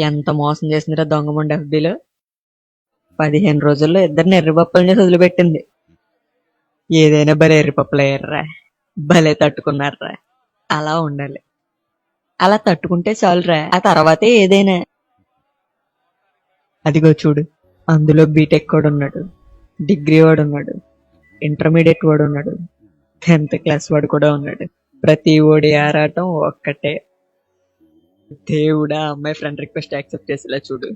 ఎంత మోసం చేసిందిరా దొంగముండ ఎఫ్బీలో. 15 రోజుల్లో ఇద్దరిని ఎర్రిపప్పలు చేసి వదిలిపెట్టింది. ఏదైనా భలే ఎర్రిపప్పలయ్యారా, భలే తట్టుకున్నారా. అలా ఉండాలి. అలా తట్టుకుంటే చాలురా, ఆ తర్వాతే ఏదైనా. అదిగో చూడు, అందులో బీటెక్ వాడున్నాడు, డిగ్రీ వాడున్నాడు, ఇంటర్మీడియట్ వాడున్నాడు, 10th క్లాస్ వాడు కూడా ఉన్నాడు. ప్రతి ఓడి ఆరాటం ఒక్కటే. దేవుడా, అమ్మాయి ఫ్రెండ్ రిక్వెస్ట్ యాక్సెప్ట్ చేసేలా చూడు.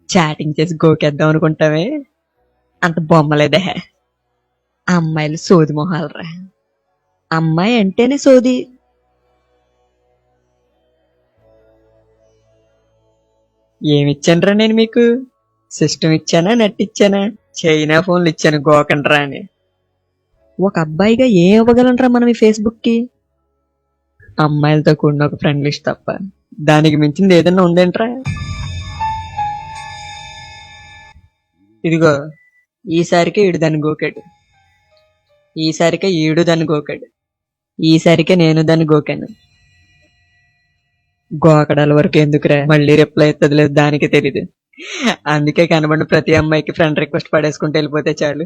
చాటింగ్ చేసి గోకేద్దాం అనుకుంటావే, అంత బొమ్మలేదే. అమ్మాయిలు సోది మొహాలరా. అమ్మాయి అంటేనే సోది. ఏమిచ్చానురా నేను మీకు? సిస్టమ్ ఇచ్చానా, నెట్ ఇచ్చానా, చైనా ఫోన్లు ఇచ్చాను గోకండ్రా అని. ఒక అబ్బాయిగా ఏం ఇవ్వగలనరా మనం ఈ ఫేస్బుక్ కి? అమ్మాయిలతో కూడిన ఒక ఫ్రెండ్ లిస్ట్ తప్ప దానికి మించింది ఏదైనా ఉందేంట్రా? ఇదిగో, ఈసారికే ఈడు దాన్ని గోకాడు, ఈసారికే ఈడు దాన్ని గోకాడు, ఈసారికే నేను దాన్ని గోకాను. గోకడాల వరకు ఎందుకురా, మళ్ళీ రిప్లై ఎత్తది లేదు దానికి తెలీదు. అందుకే కనబడిన ప్రతి అమ్మాయికి ఫ్రెండ్ రిక్వెస్ట్ పడేసుకుంటూ వెళ్ళిపోతే చాలు.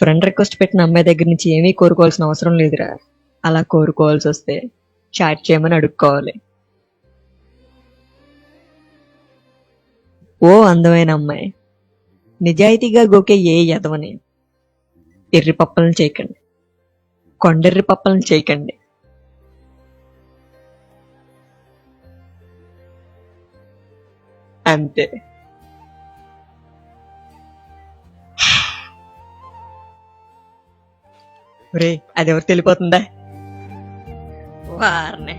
ఫ్రెండ్ రిక్వెస్ట్ పెట్టిన అమ్మాయి దగ్గర నుంచి ఏమీ కోరుకోవాల్సిన అవసరం లేదురా. అలా కోరుకోవాల్సి వస్తే చాట్ చేయమని అడుక్కోవాలి. ఓ అందమైన అమ్మాయి, నిజాయితీగా గోకే ఏ ఎదవని ఎర్రి పప్పలను చేయకండి, కొండెర్రి పప్పలను చేయకండి. అంతే. రే, అదెవరు తెలిపోతుందా? వారిని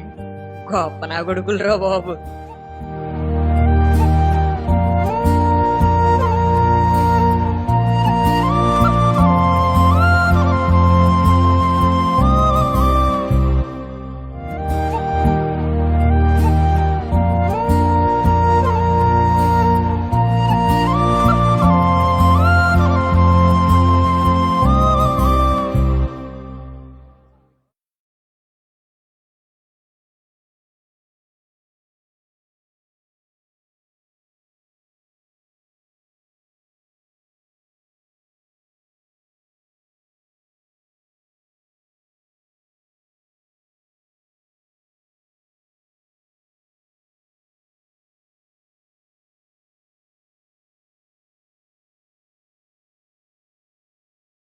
గొప్ప నా కొడుకులు రా బాబు.